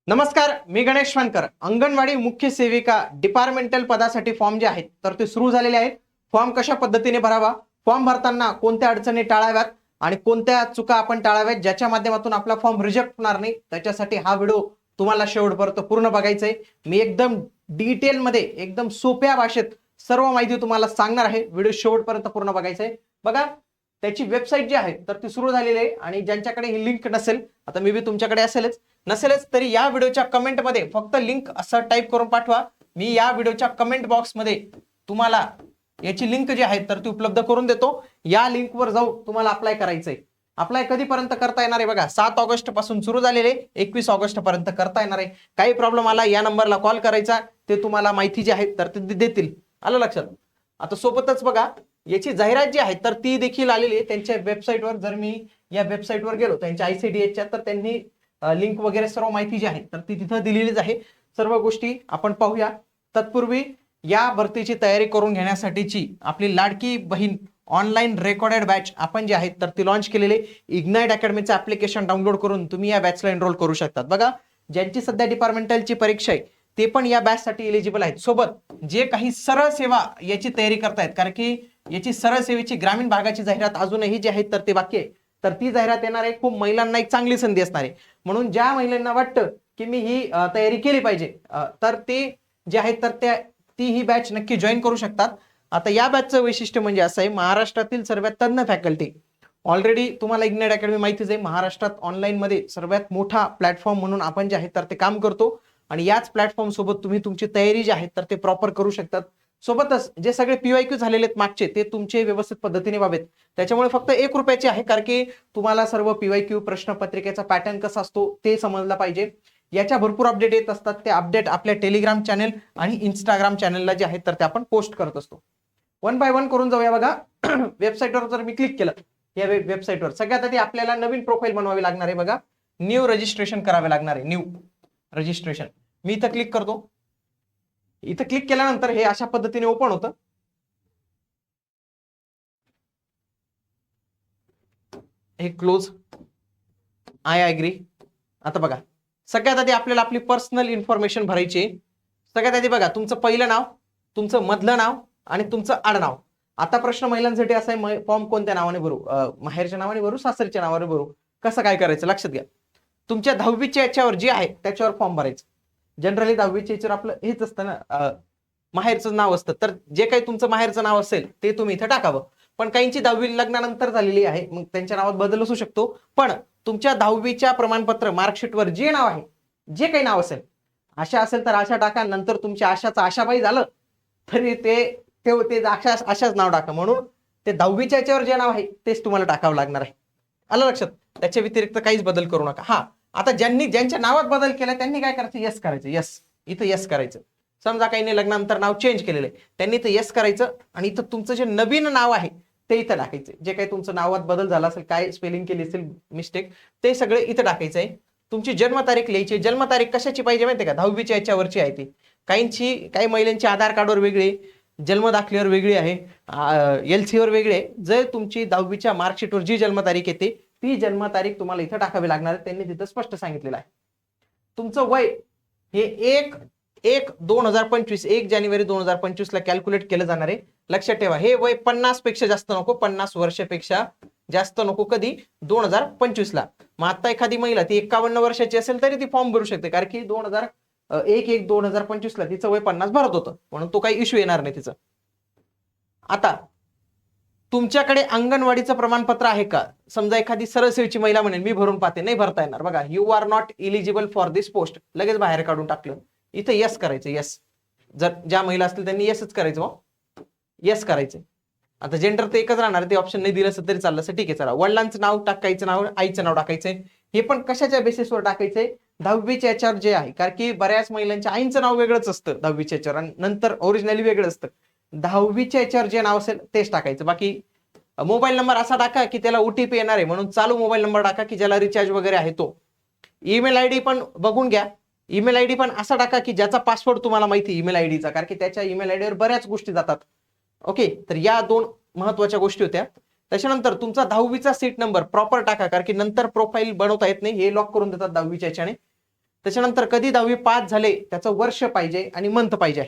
नमस्कार, मी गणेश वानकर. अंगणवाडी मुख्य सेविका डिपार्टमेंटल पदासाठी फॉर्म जे आहेत तर ते सुरू झालेले आहेत. फॉर्म कशा पद्धतीने भरावा, फॉर्म भरताना कोणत्या अडचणी टाळाव्यात आणि कोणत्या चुका आपण टाळाव्यात ज्याच्या माध्यमातून आपला फॉर्म रिजेक्ट होणार नाही, त्याच्यासाठी हा व्हिडिओ तुम्हाला शेवटपर्यंत पूर्ण बघायचा आहे. मी एकदम डिटेल मध्ये एकदम सोप्या भाषेत सर्व माहिती तुम्हाला सांगणार आहे. व्हिडिओ शेवटपर्यंत पूर्ण बघायचा आहे. बघा, त्याची वेबसाईट जी आहे तर ती सुरू झालेली आहे आणि ज्यांच्याकडे ही लिंक नसेल, आता मी बी तुमच्याकडे नसेलच तरी या व्हिडिओच्या कमेंटमध्ये फक्त लिंक असं टाईप करून पाठवा. मी या व्हिडिओच्या कमेंट बॉक्समध्ये तुम्हाला याची लिंक जी आहे तर ती उपलब्ध करून देतो. या लिंकवर जाऊन तुम्हाला अप्लाय करायचंय. अप्लाय कधीपर्यंत करता येणार आहे बघा, 7 ऑगस्ट पासून सुरू झालेले 21 ऑगस्ट पर्यंत करता येणार आहे. काही प्रॉब्लेम आला या नंबरला कॉल करायचा, ते तुम्हाला माहिती जी आहे तर ते देतील. आलं लक्षात. आता सोबतच बघा, याची जाहिरात जी आहे तर ती देखील आलेली आहे त्यांच्या वेबसाईटवर. जर मी या वेबसाईटवर गेलो त्यांच्या ICDH तर त्यांनी लिंक वगैरे सर्व माहिती जी आहे तर ती तिथं दिलेलीच आहे. सर्व गोष्टी आपण पाहूया. तत्पूर्वी या भरतीची तयारी करून घेण्यासाठीची आपली Ladki Bahin online recorded batch आपण जे आहेत तर ती लॉन्च केलेले इग्नाइट अकॅडमीचं ऍप्लिकेशन डाउनलोड करून तुम्ही या बॅचला एनरोल करू शकतात. बघा, ज्यांची सध्या डिपार्टमेंटलची परीक्षा आहे ते पण या बॅचसाठी एलिजिबल आहेत. सोबत जे काही सरळ सेवा याची तयारी करतायत, कारण की याची सरळ सेवेची ग्रामीण भागाची जाहिरात अजूनही जी आहे तर ते बाकी आहे, तर ती जाहिरात येणार आहे. खूप महिलांना एक चांगली संधी असणार आहे. म्हणून ज्या महिलांना वाटतं की मी ही तयारी केली पाहिजे तर ते जे आहेत तर ती ही बॅच नक्की जॉईन करू शकतात. आता या बॅचचं वैशिष्ट्य म्हणजे असं आहे, महाराष्ट्रातील सर्वात तज्ञ फॅकल्टी ऑलरेडी तुम्हाला इग्नाइट अकॅडमी माहितीच आहे. महाराष्ट्रात ऑनलाईन मध्ये सर्वात मोठा प्लॅटफॉर्म म्हणून आपण जे आहे तर ते काम करतो आणि याच प्लॅटफॉर्म सोबत तुम्ही तुमची तयारी जी आहे तर ते प्रॉपर करू शकतात. सोबतच जे सगळे PYQ झालेले आहेत मागचे ते तुमचे व्यवस्थित पद्धतीने व्हावेत. त्याच्यामुळे फक्त 1 रुपयाचे आहे, कारण की तुम्हाला सर्व PYQ प्रश्नपत्रिकेचा पॅटर्न कसा असतो ते समजला पाहिजे. याच्या भरपूर अपडेट येत असतात. ते अपडेट आपल्या टेलिग्राम चॅनल आणि इंस्टाग्राम चॅनलला जे आहेत तर ते आपण पोस्ट करत असतो. 1 बाय 1 करून जाऊया. बघा, वेबसाईटवर जर मी क्लिक केलं, या वेबसाईटवर सगळ्यात आधी आपल्याला नवीन प्रोफाईल बनवावी लागणार आहे. बघा, न्यू रजिस्ट्रेशन करावे लागणार आहे. न्यू रजिस्ट्रेशन मी इथं क्लिक करतो. इथं क्लिक केल्यानंतर हे अशा पद्धतीने ओपन होतं. हे क्लोज, आय ॲग्री. आता बघा, सगळ्यात आधी आपल्याला आपली पर्सनल इन्फॉर्मेशन भरायची आहे. सगळ्यात आधी बघा, तुमचं पहिलं नाव, तुमचं मधलं नाव आणि तुमचं आडनाव. आता प्रश्न महिलांसाठी असा आहे, फॉर्म कोणत्या नावाने भरू, माहेरच्या नावाने भरू, सासरच्या नावाने भरू, कसं काय करायचं लक्षात घ्या. तुमच्या 10वीच्या याच्यावर जे आहे त्याच्यावर फॉर्म भरायचं. जनरली 10वीच्या याच्यावर आपलं हेच असतं ना, माहेरचं नाव असतं, तर जे काही तुमचं माहेरचं नाव असेल ते तुम्ही इथं टाकावं. पण काहींची 10वी लग्नानंतर झालेली आहे, मग त्यांच्या नावात बदल असू शकतो. पण तुमच्या 10वीच्या प्रमाणपत्र मार्कशीटवर जे नाव आहे, जे काही नाव असेल, आशा असेल तर आशा टाका. नंतर तुमच्या आशाचं आशाबाई झालं तरी ते आशाच नाव टाका. म्हणून ते 10वीच्या याच्यावर जे नाव आहे तेच तुम्हाला टाकावं लागणार आहे. आलं लक्षात. त्याच्या व्यतिरिक्त काहीच बदल करू नका. हा, आता ज्यांच्या नावात बदल केला त्यांनी काय करायचं, यस करायचं. यस, इथं यस करायचं. समजा काहींनी लग्नानंतर नाव चेंज केलेलं आहे, त्यांनी इथं यस करायचं आणि इथं तुमचं जे नवीन नाव आहे ते इथं टाकायचं. जे काही तुमचं नावात बदल झाला असेल, काय स्पेलिंग केली असेल मिस्टेक, ते सगळे इथं टाकायचं आहे. तुमची जन्मतारीख लिहायची. जन्मतारीख कशाची पाहिजे माहिती आहे का, 10वीच्या याच्यावरची आहे ती. काही महिलांची आधार कार्डवर वेगळी, जन्मदाखल्यावर वेगळी आहे, LC वर वेगळी आहे. जर तुमची 10वीच्या मार्कशीटवर जी जन्मतारीख येते ती जन्मतारीख तुम्हाला इथं टाकावी लागणार आहे. त्यांनी तिथं स्पष्ट सांगितलेलं आहे. तुमचं वय हे 1 जानेवारी 2025 ला कॅल्क्युलेट केलं जाणार आहे. लक्षात ठेवा, हे वय 50 पेक्षा जास्त नको, 50 वर्षापेक्षा जास्त नको. कधी, 2025 ला. मग आता एखादी महिला ती 51 वर्षाची असेल तरी ती फॉर्म भरू शकते, कारण की 2025 ला तिचं वय 50 भरत होतं, म्हणून तो काही इश्यू येणार नाही तिचं. आता तुमच्याकडे अंगणवाडीचं प्रमाणपत्र आहे का. समजा एखादी सरळ सेवेची महिला म्हणेल मी भरून पाहते, नाही भरता येणार. बघा, you are not eligible for this post, लगेच बाहेर काढून टाकलं. इथं यस करायचं. यस, जर ज्या महिला असतील त्यांनी यसच करायचं. यस करायचं. आता जेंडर तर एकच राहणार, ते ऑप्शन नाही दिलं तरी चाललं असं, ठीक आहे. चला, वडिलांचं नाव टाकायचं, नाव आईचं नाव टाकायचंय. हे पण कशाच्या बेसिसवर टाकायचंय, 10वीच्या याच्यावर जे आहे, कारण की बऱ्याच महिलांच्या आईचं नाव वेगळंच असतं 10वीच्या याच्यावर आणि नंतर ओरिजिनली वेगळं असतं. 10वीच्या याच्यावर जे नाव असेल तेच टाकायचं. बाकी मोबाईल नंबर असा टाका की त्याला OTP येणार आहे, म्हणून चालू मोबाईल नंबर टाका की ज्याला रिचार्ज वगैरे आहे तो. ईमेल ID पण बघून घ्या. ईमेल ID पण असा टाका की ज्याचा पासवर्ड तुम्हाला माहिती ईमेल IDचा, कारण की त्याच्या ईमेल IDवर बऱ्याच गोष्टी जातात. ओके, तर या 2 महत्वाच्या गोष्टी होत्या. त्याच्यानंतर तुमचा 10वीचा सीट नंबर प्रॉपर टाका, कारण की नंतर प्रोफाईल बनवता येत नाही, हे लॉक करून देतात 10वीच्या याच्याने. त्याच्यानंतर कधी 10वी पास झाले त्याचं वर्ष पाहिजे आणि मंथ पाहिजे.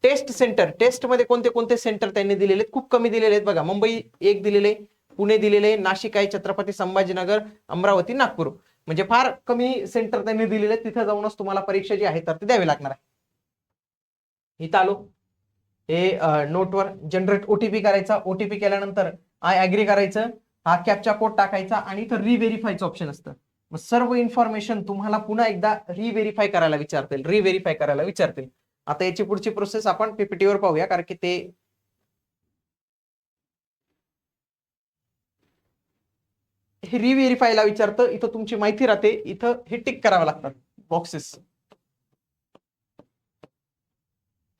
टेस्ट सेंटर, टेस्टमध्ये कोणते कोणते सेंटर त्यांनी दिलेले आहेत, खूप कमी दिलेले आहेत बघा. मुंबई 1 दिलेले, पुणे दिलेले, नाशिक आहे, छत्रपती संभाजीनगर, अमरावती, नागपूर, म्हणजे फार कमी सेंटर त्यांनी दिलेले आहेत. तिथे जाऊनच तुम्हाला परीक्षा जी आहे तर ती द्यावी लागणार आहे. इथं आलो, हे नोटवर जनरेट ओटीपी करायचा. ओटीपी केल्यानंतर आय ऍग्री करायचं, हा कॅप्चा कोड टाकायचा आणि इथं रिव्हेरीफायचं ऑप्शन असतं. मग सर्व इन्फॉर्मेशन तुम्हाला पुन्हा एकदा रिव्हेरीफाय करायला विचारतील. आता याची पुढची प्रोसेस आपण पीपीटीवर पाहूया, कारण की ते हे रिव्हेरीफायला विचारतं. इथं तुमची माहिती राहते, इथं हे टिक करावं लागतात, बॉक्सेस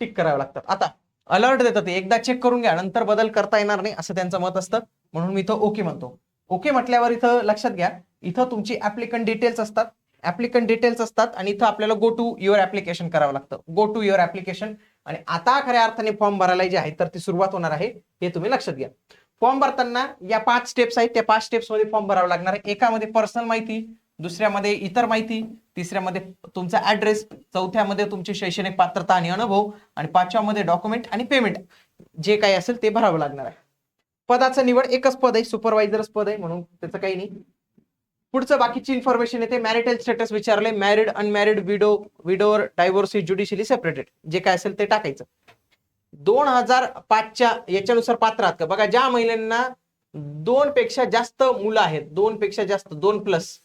टिक करावं लागतात. आता अलर्ट देतात, ते एकदा चेक करून घ्या, नंतर बदल करता येणार नाही असं त्यांचं मत असतं, म्हणून मी इथं ओके म्हणतो. ओके म्हटल्यावर इथं लक्षात घ्या, इथं तुमची ऍप्लिकंट डिटेल्स असतात आणि इथं आपल्याला गो टू युअर ऍप्लिकेशन करावं लागतं. Go to your application. आणि आता खऱ्या अर्थाने फॉर्म भरायला जे आहे तर ती सुरुवात होणार आहे, हे तुम्ही लक्षात घ्या. फॉर्म भरताना या 5 स्टेप्स आहेत, त्या 5 स्टेप्स मध्ये फॉर्म भरावा लागणार आहे. एकामध्ये पर्सनल माहिती, दुसऱ्यामध्ये इतर माहिती, तिसऱ्यामध्ये तुमचा ऍड्रेस, चौथ्यामध्ये तुमची शैक्षणिक पात्रता आणि अनुभव, आणि 5व्यामध्ये डॉक्युमेंट आणि पेमेंट जे काही असेल ते भरावं लागणार आहे. पदाचं निवड एकच पद आहे, सुपरवायझरच पद आहे, म्हणून त्याचं काही नाही. पुढचं बाकीची इन्फॉर्मेशन येते. मॅरिटल स्टेटस विचारले, मॅरिड, अनमॅरिड, विडोवर, डायव्होर्सी, ज्युडिशियली सेपरेटेड, जे काय असेल ते टाकायचं. 2005च्या याच्यानुसार पात्र आहात का बघा. ज्या महिलांना 2 पेक्षा जास्त मुलं आहेत, 2 पेक्षा जास्त, 2+,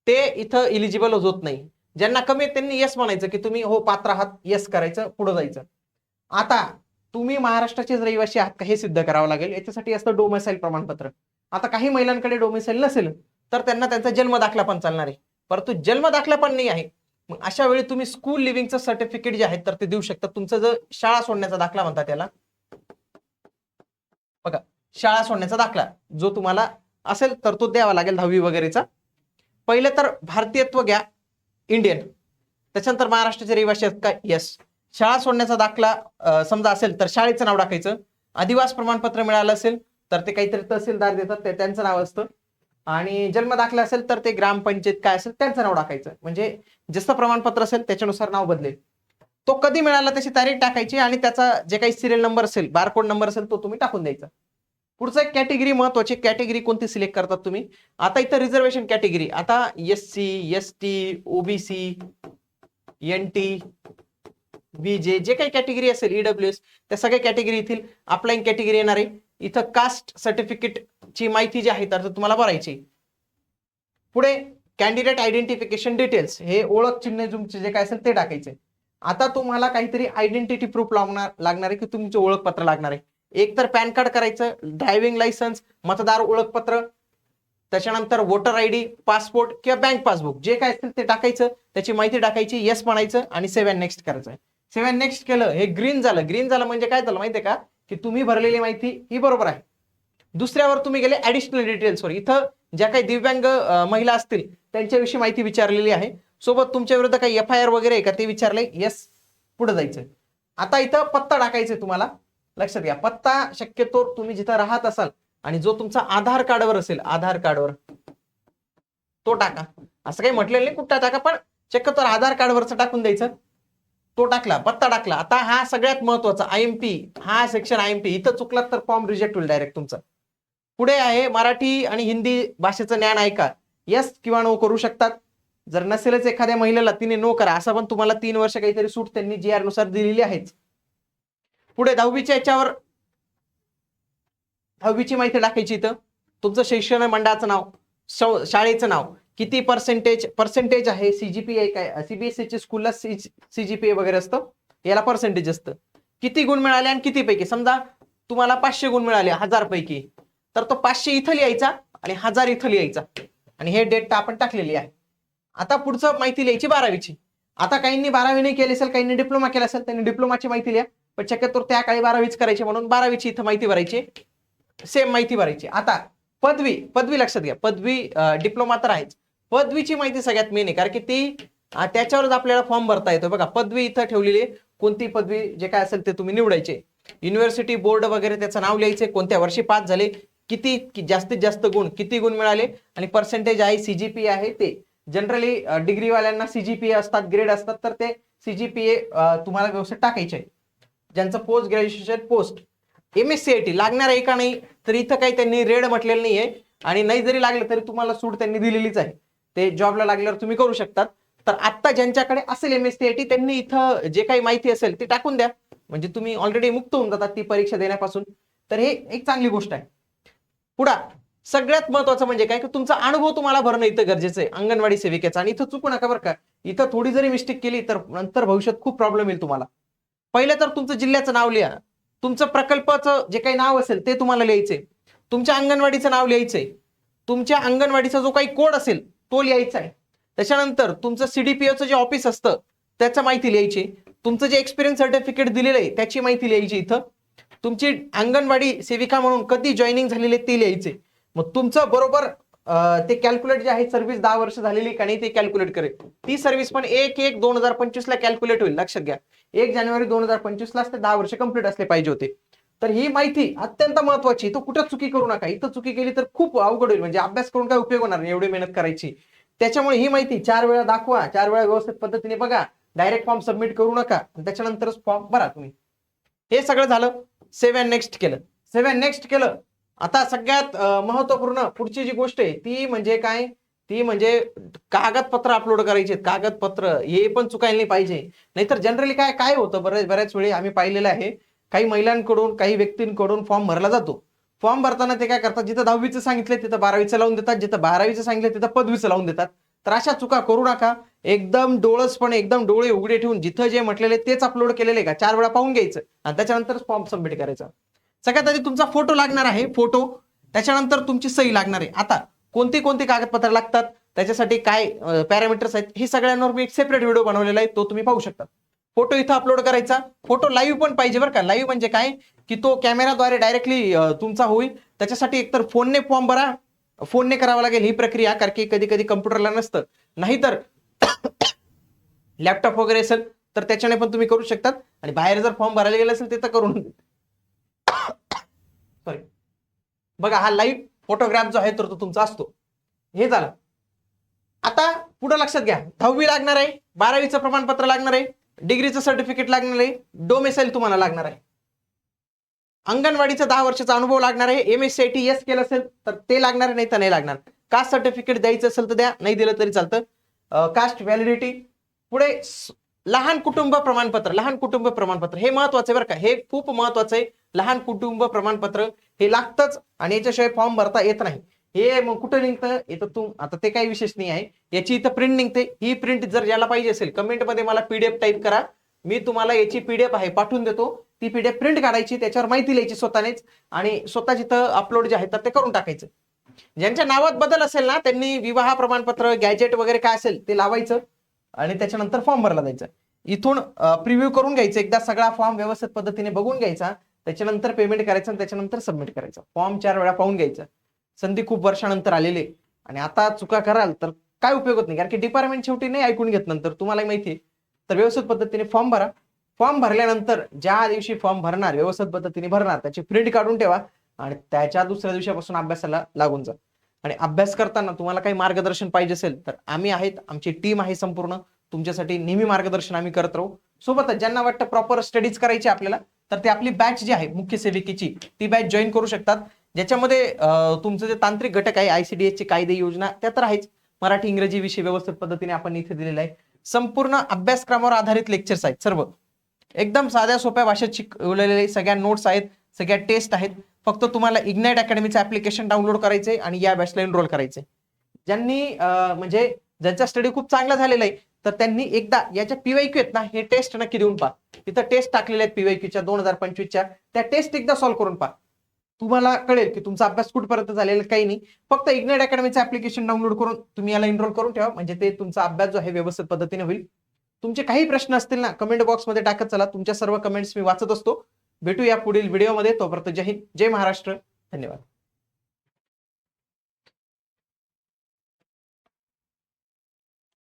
ते इथं इलिजिबल होत नाही. ज्यांना कमी आहेत त्यांनी येस म्हणायचं की तुम्ही हो पात्र आहात, येस करायचं, पुढे जायचं. आता तुम्ही महाराष्ट्राचेच रहिवासी आहात का हे सिद्ध करावं लागेल. याच्यासाठी असतं डोमेसाईल प्रमाणपत्र. आता काही महिलांकडे डोमेसाईल नसेल तर त्यांना त्यांचा जन्म दाखला पण चालणार आहे, परंतु जन्म दाखला पण नाही आहे. मग अशा वेळी तुम्ही स्कूल लिव्हिंगचं सर्टिफिकेट जे आहे तर ते देऊ शकता. तुमचं जर शाळा सोडण्याचा दाखला म्हणतात त्याला बघा, शाळा सोडण्याचा दाखला जो तुम्हाला असेल तर तो द्यावा लागेल, 10वी वगैरेचा. पहिले तर भारतीयत्व घ्या, इंडियन. त्याच्यानंतर महाराष्ट्राचे रहिवासी आहेत का, येस. शाळा सोडण्याचा दाखला समजा असेल तर शाळेचं नाव टाकायचं. अधिवास प्रमाणपत्र मिळालं असेल तर ते काहीतरी तहसीलदार देतात, ते त्यांचं नाव असतं. आणि जन्म दाखला असेल तर ते ग्रामपंचायत काय असेल त्यांचं नाव टाकायचं. म्हणजे जसं प्रमाणपत्र असेल त्याच्यानुसार नाव बदलेल. तो कधी मिळाला त्याची तारीख टाकायची आणि त्याचा जे काही सिरियल नंबर असेल, बारकोड नंबर असेल तो तुम्ही टाकून द्यायचा. पुढचं एक कॅटेगरी, महत्वाची कॅटेगरी कोणती सिलेक्ट करतात तुम्ही. आता इथं रिझर्वेशन कॅटेगरी, आता SC, ST, OBC, NT, VJ जे काही कॅटेगरी असेल, EWS, त्या सगळ्या कॅटेगरी येथील. अप्लाइंग कॅटेगरी येणार आहे. इथं कास्ट सर्टिफिकेट ची माहिती जी आहे तर तुम्हाला भरायची. पुढे कॅन्डिडेट आयडेंटिफिकेशन डिटेल्स, हे ओळख चिन्ह तुमचे जे काय असेल ते टाकायचे. आता तुम्हाला काहीतरी आयडेंटिटी प्रूफ लागणार आहे की तुमचं ओळखपत्र लागणार आहे. एक तर पॅन कार्ड करायचं, ड्रायव्हिंग लायसन्स, मतदार ओळखपत्र, त्याच्यानंतर वोटर ID, पासपोर्ट किंवा बँक पासबुक जे काय असेल ते टाकायचं, त्याची माहिती टाकायची, येस म्हणायचं आणि सेव्ह अँड नेक्स्ट करायचं. सेव्ह अँड नेक्स्ट केलं, हे ग्रीन झालं. ग्रीन झालं म्हणजे काय झालं माहितीये का, की तुम्ही भरलेली माहिती ही बरोबर आहे. दुसऱ्यावर तुम्ही गेले ऍडिशनल डिटेल्सवर. इथं ज्या काही दिव्यांग महिला असतील त्यांच्याविषयी माहिती विचारलेली आहे. सोबत तुमच्या विरुद्ध काही FIR वगैरे आहे का ते विचारले, येस, पुढे जायचं. आता इथं पत्ता टाकायचा तुम्हाला. लक्षात घ्या, पत्ता शक्यतो तुम्ही जिथं राहत असाल आणि जो तुमचा आधार कार्डवर असेल, आधार कार्डवर तो टाका. असं काही म्हटलेलं नाही कुठं टाका, पण शक्यतो आधार कार्डवरच टाकून द्यायचं. तो टाकला, पत्ता टाकला. आता हा सगळ्यात महत्वाचा IMP, हा सेक्शन IMP, इथं चुकला तर फॉर्म रिजेक्ट होईल डायरेक्ट तुमचा. पुढे आहे मराठी आणि हिंदी भाषेचं ज्ञान आहे का, येस किंवा नो करू शकतात. जर नसेलच एखाद्या महिलेला तिने नो करा, असं पण तुम्हाला 3 वर्ष काहीतरी सूट त्यांनी GR नुसार दिलेली आहेच. पुढे 10वीच्या याच्यावर 10वीची माहिती टाकायची. इथं तुमचं शैक्षणिक मंडळाचं नाव, शाळेचं नाव, किती पर्सेंटेज आहे, CGPA काय, CBSE ची स्कूलला CGPA वगैरे असतं, याला पर्सेंटेज असतं. किती गुण मिळाले आणि किती पैकी. समजा तुम्हाला 500 गुण मिळाले 1000 पैकी, तर तो 500 इथं लिहायचा आणि 1000 इथं लिहायचा, आणि हे डेट आपण टाकलेली आहे. आता पुढचं माहिती लिहायची 12वीची. आता काहींनी 12वी नाही केली असेल, काहींनी डिप्लोमा केला असेल, त्यांनी डिप्लोमाची माहिती लिहा, पण शक्यतो त्या काळी 12वीच करायची म्हणून 12वीची इथं माहिती भरायची, सेम माहिती भरायची. आता पदवी लक्षात घ्या, पदवी डिप्लोमा तर आहेच, पदवीची माहिती सगळ्यात मेन आहे, कारण की ती त्याच्यावरच आपल्याला फॉर्म भरता येतो. बघा, पदवी इथं ठेवलेली आहे, कोणती पदवी जे काय असेल ते तुम्ही निवडायचे. युनिव्हर्सिटी, बोर्ड वगैरे त्याचं नाव लिहायचे, कोणत्या वर्षी पास झाले, किती जास्तीत जास्त गुण, किती गुण मिळाले, आणि पर्सेंटेज आहे, CGPA आहे ते. जनरली डिग्रीवाल्यांना सीजीपीए असतात, ग्रेड असतात, तर ते सीजीपीए तुम्हाला व्यवस्थित टाकायचे आहे. ज्यांचं पोस्ट ग्रॅज्युएशन पोस्ट MSCIT लागणार आहे का नाही, तर इथं काही त्यांनी रेड म्हटलेलं नाहीये, आणि नाही जरी लागलं तरी तुम्हाला सूट त्यांनी दिलेलीच आहे. ते जॉबला लागल्यावर तुम्ही करू शकतात. तर आता ज्यांच्याकडे असेल MSCIT त्यांनी इथं जे काही माहिती असेल ती टाकून द्या, म्हणजे तुम्ही ऑलरेडी मुक्त होऊन जातात ती परीक्षा देण्यापासून. तर हे एक चांगली गोष्ट आहे. पुढे सगळ्यात महत्वाचं म्हणजे काय, की तुमचा अनुभव तुम्हाला भरणं इथं गरजेचं आहे अंगणवाडी सेविकेचा. आणि इथं चुकू नका बरं का, इथं थोडी जरी मिस्टेक केली तर नंतर भविष्यात खूप प्रॉब्लेम येईल तुम्हाला. पहिलं तर तुमचं जिल्ह्याचं नाव लिहा, तुमचं प्रकल्पाचं जे काही नाव असेल ते तुम्हाला लिहायचंय, तुमच्या अंगणवाडीचं नाव लिहायचंय, तुमच्या अंगणवाडीचा जो काही कोड असेल तो लिहायचा आहे. त्याच्यानंतर तुमचं CDPOचं जे ऑफिस असतं त्याचं माहिती लिहायची, तुमचं जे एक्सपिरियन्स सर्टिफिकेट दिलेलं आहे त्याची माहिती लिहायची इथं, तुमची अंगणवाडी सेविका म्हणून कधी जॉईनिंग झालेली ते लिहायचे. मग तुमचं बरोबर ते कॅल्क्युलेट जे आहे सर्व्हिस 10 वर्ष झालेली का नाही ते कॅल्क्युलेट करेल. ती सर्व्हिस पण 1/1/2025 ला कॅल्क्युलेट होईल, लक्षात घ्या. 1 जानेवारी 2025 ला ते 10 वर्ष कंप्लीट असले पाहिजे होते. तर ही माहिती अत्यंत महत्वाची, तो कुठं चुकी करू नका. इथं चुकी केली तर खूप अवघड होईल, म्हणजे अभ्यास करून काय उपयोग होणार नाही एवढी मेहनत करायची. त्याच्यामुळे ही माहिती 4 वेळा दाखवा, 4 वेळा व्यवस्थित पद्धतीने बघा, डायरेक्ट फॉर्म सबमिट करू नका, त्याच्यानंतरच फॉर्म भरा तुम्ही. हे सगळं झालं. सेव्ह अँड नेक्स्ट केलं. सेव्ह अँड नेक्स्ट केलं. आता सगळ्यात महत्वपूर्ण पुढची जी गोष्ट आहे ती म्हणजे काय, ती म्हणजे कागदपत्र अपलोड करायचे. कागदपत्र हे पण चुकायला नाही पाहिजे. नाहीतर जनरली काय काय होतं, बऱ्याच वेळी आम्ही पाहिलेलं आहे, काही महिलांकडून काही व्यक्तींकडून फॉर्म भरला जातो. फॉर्म भरताना ते काय करतात, जिथं 10वीचं सांगितलं तिथं 12वीचं लावून देतात, जिथं 12वीचं सांगितलं तिथं पदवीचं लावून देतात. तर अशा चुका करू नका. एकदम डोळसपणे, एकदम डोळे उघडे ठेवून जिथं जे म्हटलेले तेच अपलोड केलेले का 4 वेळा पाहून घ्यायचं आणि त्याच्यानंतर फॉर्म सबमिट करायचा. सगळ्यात आधी तुमचा फोटो लागणार आहे, फोटो. त्याच्यानंतर तुमची सही लागणार आहे. आता कोणती कोणती कागदपत्र लागतात, त्याच्यासाठी काय पॅरामीटर्स आहेत, हे सगळ्यांवर मी एक सेपरेट व्हिडिओ बनवलेला आहे, तो तुम्ही पाहू शकता. फोटो इथं अपलोड करायचा. फोटो लाईव्ह पण पाहिजे बरं का. लाईव्ह म्हणजे काय, की तो कॅमेराद्वारे डायरेक्टली तुमचा होईल. त्याच्यासाठी एकतर फोनने फॉर्म भरा, फोनने करावं लागेल ही प्रक्रिया, कारण की कधी कधी कम्प्युटरला नसतं. नाहीतर लॅपटॉप वगैरे असेल तर त्याच्याने पण तुम्ही करू शकतात. आणि बाहेर जर फॉर्म भरायला गेला असेल ते तर करून सॉरी बघा, हा लाईव्ह फोटोग्राफ जो आहे तर तो तुमचा असतो. हे झालं. आता पुढे लक्षात घ्या, 10वी लागणार आहे, 12वीचं प्रमाणपत्र लागणार आहे, डिग्रीचं सर्टिफिकेट लागणार आहे, डोमेसाईल तुम्हाला लागणार आहे, अंगणवाडीचा 10 वर्षाचा अनुभव लागणार आहे, MSCIT येस केलं असेल तर ते लागणार, नाही तर नाही लागणार. कास्ट सर्टिफिकेट द्यायचं असेल तर द्या, नाही दिलं तरी चालतं. Caste validity. पुढे लहान कुटुंब प्रमाणपत्र. लहान कुटुंब प्रमाणपत्र हे महत्वाचं आहे बरं का, हे खूप महत्वाचं आहे. लहान कुटुंब प्रमाणपत्र हे लागतंच आणि याच्याशिवाय फॉर्म भरता येत नाही. हे मग कुठं निघतं येतं आता ते काही विशेष नाही आहे. याची इथं प्रिंट निघते. ही प्रिंट जर ज्याला पाहिजे असेल कमेंटमध्ये मला PDF टाईप करा, मी तुम्हाला याची PDF आहे पाठवून देतो. ती PDF प्रिंट काढायची, त्याच्यावर माहिती लिहायची स्वतःनेच आणि स्वतः जिथं अपलोड जे आहे तर ते करून टाकायचं. ज्यांच्या नावात बदल असेल ना त्यांनी विवाह प्रमाणपत्र, गॅजेट वगैरे काय असेल ते लावायचं आणि त्याच्यानंतर फॉर्म भरला जायचा. इथून प्रिव्ह्यू करून घ्यायचं, एकदा सगळा फॉर्म व्यवस्थित पद्धतीने बघून घ्यायचा, त्याच्यानंतर पेमेंट करायचं आणि त्याच्यानंतर सबमिट करायचं. फॉर्म 4 वेळा पाहून घ्यायचा. संधी खूप वर्षानंतर आलेली आणि आता चुका कराल तर काय उपयोग होत नाही, कारण की डिपार्टमेंट शेवटी नाही ऐकून घेत नंतर, तुम्हाला माहिती आहे. तर व्यवस्थित पद्धतीने फॉर्म भरा. फॉर्म भरल्यानंतर ज्या दिवशी फॉर्म भरणार व्यवस्थित पद्धतीने भरणार, त्याची प्रिंट काढून ठेवा आणि त्याच्या दुसऱ्या दिवसापासून अभ्यासाला लागून जा. आणि अभ्यास करताना तुम्हाला काही मार्गदर्शन पाहिजे असेल तर आम्ही आहेत, आमची टीम आहे संपूर्ण तुमच्यासाठी, नेहमी मार्गदर्शन आम्ही करत राहू. सोबतच ज्यांना वाटतं प्रॉपर स्टडीज करायची आपल्याला, तर ते आपली बॅच जी आहे मुख्य सेविकेची ती बॅच जॉईन करू शकतात. ज्याच्यामध्ये तुमचं जे तांत्रिक घटक आहे, ICDS ची कायदे योजना त्या तर आहेच, मराठी इंग्रजी विषय व्यवस्थित पद्धतीने आपण इथे दिलेला आहे. संपूर्ण अभ्यासक्रमावर आधारित लेक्चर्स आहेत, सर्व एकदम साध्या सोप्या भाषेत शिकवलेले, सगळ्या नोट्स आहेत, सगळ्या टेस्ट आहेत. फक्त तुम्हाला इग्नाइट अकॅडमीचं ऍप्लिकेशन डाउनलोड करायचंय आणि या बॅचला एनरोल करायचंय. ज्यांनी म्हणजे ज्यांचा स्टडी खूप चांगला झालेला आहे तर त्यांनी एकदा याच्या PYQ आहेत ना, हे टेस्ट नक्की देऊन पहा. तिथं टेस्ट टाकलेल्या आहेत PYQच्या 2025च्या, त्या टेस्ट एकदा सॉल्व्ह करून पहा. तुम्हाला कळेल की तुमचा अभ्यास कुठपर्यंत झालेला काही नाही. फक्त इग्नाइट अकॅडमीचं ऍप्लिकेशन डाउनलोड करून तुम्ही याला एनरोल करून ठेवा, म्हणजे ते तुमचा अभ्यास जो आहे व्यवस्थित पद्धतीने होईल. तुमचे काही प्रश्न असतील ना कमेंट बॉक्समध्ये टाकत चला, तुमच्या सर्व कमेंट्स मी वाचत असतो. भेटूया पुढील व्हिडिओमध्ये. तोपर्यंत जय हिंद, जय महाराष्ट्र, धन्यवाद.